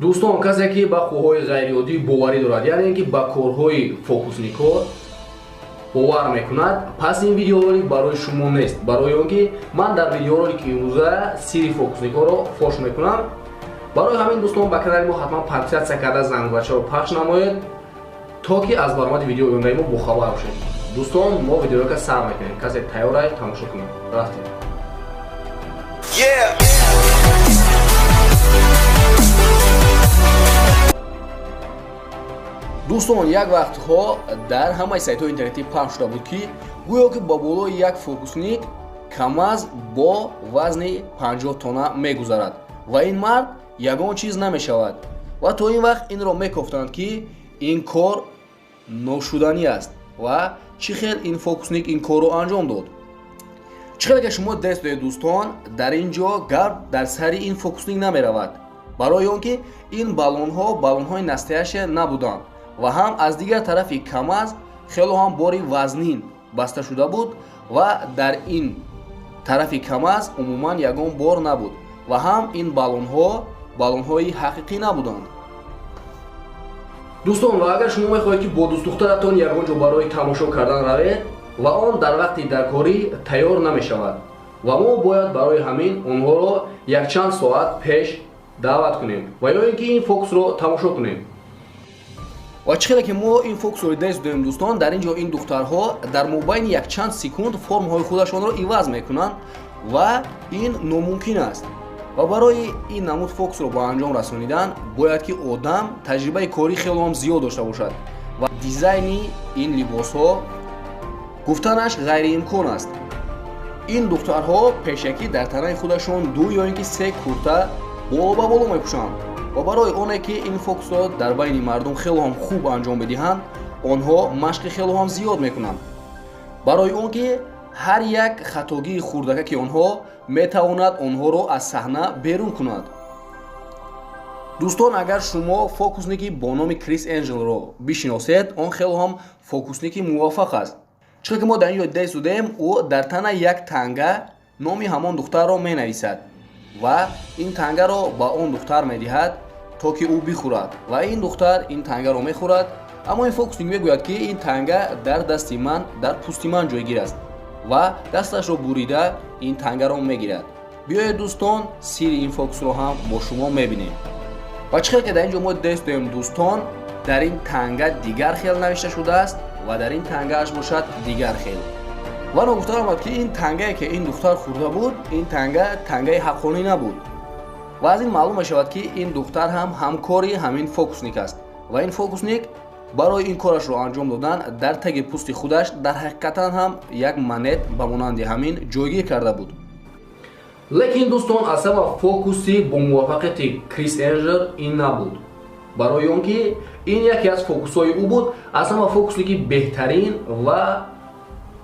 дӯстон, касе ки ба хӯҳои ғайриоддӣ боварӣ дорад, яъне ки ба корҳои фокусникор бовар мекунад, пас ин видеоролик барои шумо нест. Барои он ки ман дар видеоролики имрӯза сирри фокусникорро фош мекунам. барои ҳамин дӯстон ба канали мо ҳатман подписатсия карда зангбачаро пахш намоед, то ки аз баромади видеои ояндаи мо бохабар бошед. дӯстон, мо видеоролика сар мекунем. Касе тайёрай, тамошо кунем. Рафтем. дӯстон, як вақтҳо дар ҳамаи сайтҳои интернетӣ пахш шуда буд ки гӯё ки ба болои як фокусник камаз бо вазни 50 тонна мегузарад ва ин мард ягон чиз намешавад ва то ин вақт инро мекуфтанд ки ин кор ношуданӣ аст ва чӣ хел ин фокусник ин корро анҷом дод. чӣ хеле ки шумо дест доед дӯстон, дар ин ҷо гап дар сари ин фокусник намеравад, барои он ки ин баллонҳои настаяше набуданд ва ҳам аз дигар тарафи камаз хело ҳам бори вазнин баста шуда буд ва дар ин тарафи камаз умуман ягон бор набуд ва ҳам ин баллонҳои ҳақиқӣ набуданд. дӯстон, ва агар шумо мехоҳед ки бо дӯстдухтаратон ягон ҷо барои тамошо кардан равед ва он дар вақти даркорӣ тайёр намешавад ва мо бояд барои ҳамин онҳоро якчанд соат пеш даъват кунем ва ё ин ки ин фокусро тамошо кунем. ва чӣ хеле ки мо ин фокусро дест доем дӯстон, дар ин ҷо ин духтарҳо дар мобайни якчанд секунд формаҳои худашонро иваз мекунанд ва ин номумкин аст. ва барои ин намуд фокусро ба анҷом расонидан бояд ки одам таҷрибаи кори хелоам зиёд дошта бошад ва дизайни ин либосҳо гуфтанаш ғайриимкон аст. ин духтарҳо пешакӣ дар танаи худашон 2 ё ин ки 3 курта боло ба боло мепӯшанд ва барои оне ки ин фокусро дар байни мардум хелоам хуб анҷом бидиҳанд, онҳо машқи хелоам зиёд мекунанд, барои он ки ҳар як хатогии хурдакаки онҳо метавонад онҳоро аз саҳна берун кунад. дӯстон, агар шумо фокусники бо номи Крис Энҷелро бишиносед, он хелоам фокусники муваффақ аст. чӣ ки мо дар ин ҷо дест додем, ӯ дар танаи як танга номи ҳамон духтарро менависад ва ин тангаро ба он духтар медиҳад, то ки ӯ бихӯрад ва ин духтар ин тангаро мехӯрад. аммо ин фокусник мегӯяд ки ин танга дар дасти ман, дар пӯсти ман ҷойгир аст ва дасташро бурида ин тангаро мегирад. биёед дӯстон, сирри ин фокусро ҳам бо шумо мебинем. ва чӣ хел ки дар ин ҷо мо дест доем дӯстон, дар ин танга дигар хел навишта шудааст ва дар ин тангааш бошад дигар хел. ва ногуфта омад ки ин тангае ки ин духтар хӯрда буд, ин тангаи ҳаққонӣ набуд ва аз ин маълум мешавад ки ин духтар ҳам ҳамкори ҳамин фокусник аст ва ин фокусник барои ин корашро анҷом додан дар таги пӯсти худаш дар ҳақиқатан ҳам як монет ба монанди ҳамин ҷойгир карда буд. лекин дӯстон, асаба фокуси бо муваффақияти Крис Энҷел ин набуд, барои он ки ин яке аз фокусҳои ӯ буд. асаба фокусники беҳтарин ва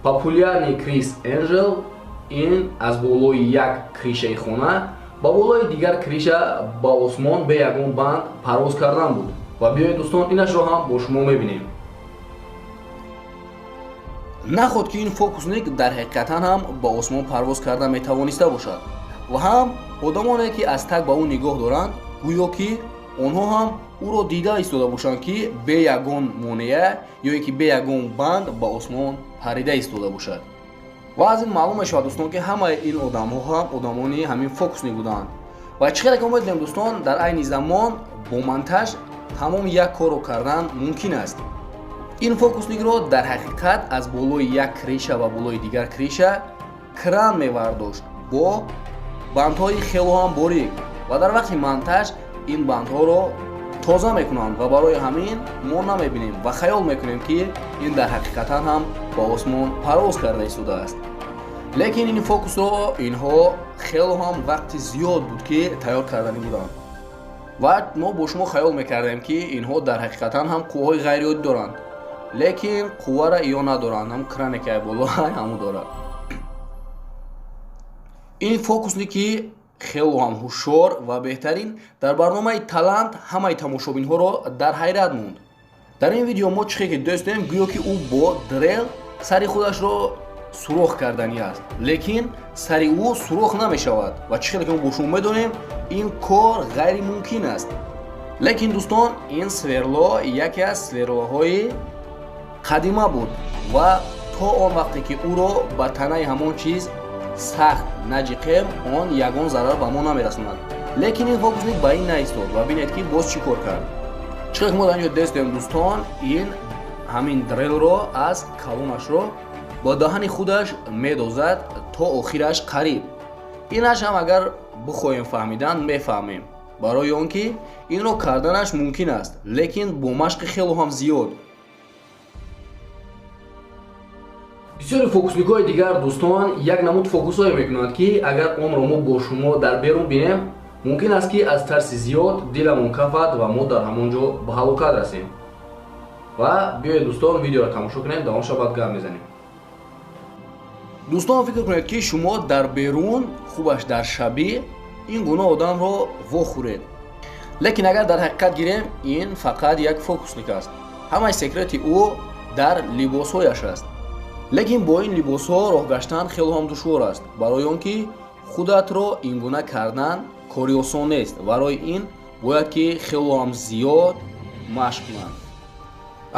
популярни Крис Энҷел ин аз болои як кришаи хона ба болои дигар криша ба осмон бе ягон банд парвоз кардан буд ва биёед дӯстон, инашро ҳам бо шумо мебинем. наход ки ин фокусник дар ҳақиқатан ҳам ба осмон парвоз карда метавониста бошад ва ҳам одамоне ки аз так ба ӯ нигоҳ доранд, гӯё ки онҳо ҳам ӯро дида истода бошанд ки бе ягон монеа ё ин ки бе ягон банд ба осмон парида истода бошад. ва аз ин маълум мешавад дӯстон, ки ҳамаи ин одамҳо ҳам одамони ҳамин фокусник буданд. ва чӣ хеле ки мо дидем дӯстон, дар айни замон бо монтаж тамом як корро кардан мумкин аст. ин фокусникро дар ҳақиқат аз болои як криша ва болои дигар криша кран мевардошт бо бандҳои хелоам борик ва дар вақти монтаж ин бандҳоро тоза мекунанд ва барои ҳамин мо намебинем ва хаёл мекунем ки ин дар ҳақиқатан ҳам ба осмон парвоз карда истодааст. лекин ин фокусро инҳо хело ҳам вақти зиёд буд ки тайёр карданӣ буданд ва мо бо шумо хаёл мекардем ки инҳо дар ҳақиқатан ҳам қувваҳои ғайриоддӣ доранд, лекин қуввара ё надоранд, ҳам кране ки боло ҳаму дорад. ин фокусники хело ҳам ҳушёр ва беҳтарин дар барномаи талант ҳамаи тамошобинҳоро дар ҳайрат монд. дар ин видео мо чӣ хел ки дост доем, гӯё ки ӯ бо дрел сари худашро сурох карданӣ аст, лекин сари ӯ сурох намешавад ва чӣ хеле ки мо бо шумо медонем, ин кор ғайримумкин аст. лекин дӯстон ин сверло яке аз сверлоҳои қадима буд ва то он вақте ки ӯро ба танаи ҳамон чиз сахт наҷиқем он ягон зарар ба мо намерасонад. лекин ин фокусник ба ин наистод ва бинед ки боз чӣ кор кард. чӣ мо дар инҷо дестем дӯстон ин ҳамин дрелро аз калонашро бо даҳани худаш медозад то охираш қариб. инаш ҳам агар бихоҳем фаҳмидан мефаҳмем, барои он ки инро карданаш мумкин аст, лекин бо машқи хело ҳам зиёд. бисёри фокусникҳои дигар дӯстон як намуд фокусҳое мекунанд ки агар онро мо бо шумо дар берун бинем, мумкин аст ки аз тарси зиёд диламон кафад ва мо дар ҳамон ҷо ба ҳалокат расем. ва биёед дӯстон видеоро тамошо кунем, давомша баъд гап мезанем. дӯстон фикр кунед ки шумо дар берун хубаш дар шабӣ ин гуна одамро вохӯред. лекин агар дар ҳақиқат гирем, ин фақат як фокусник аст. ҳамаи секрети ӯ дар либосҳояш аст. лекин бо ин либосҳо роҳ гаштан хело ҳам душвор аст, барои он ки худатро ин гуна кардан кори осон нест. барои ин бояд ки хело ҳам зиёд машқ кунанд.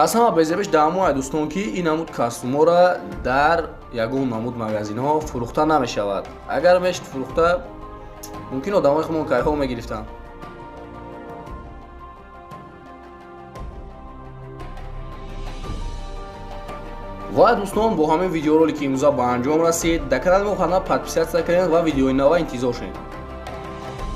аз ҳама безебиш даъмояд дӯстон ки ин намуд костюмора дар ягон намуд магазинҳо фурӯхта намешавад. агар мешуд фурӯхта, мумкин одамои худмон кайҳо мегирифтанд. ва дӯстон бо ҳамин видеоролики имрӯза ба анҷом расид. дар канали мо ҳана подписатсия кардед ва видеои нава интизор шунед.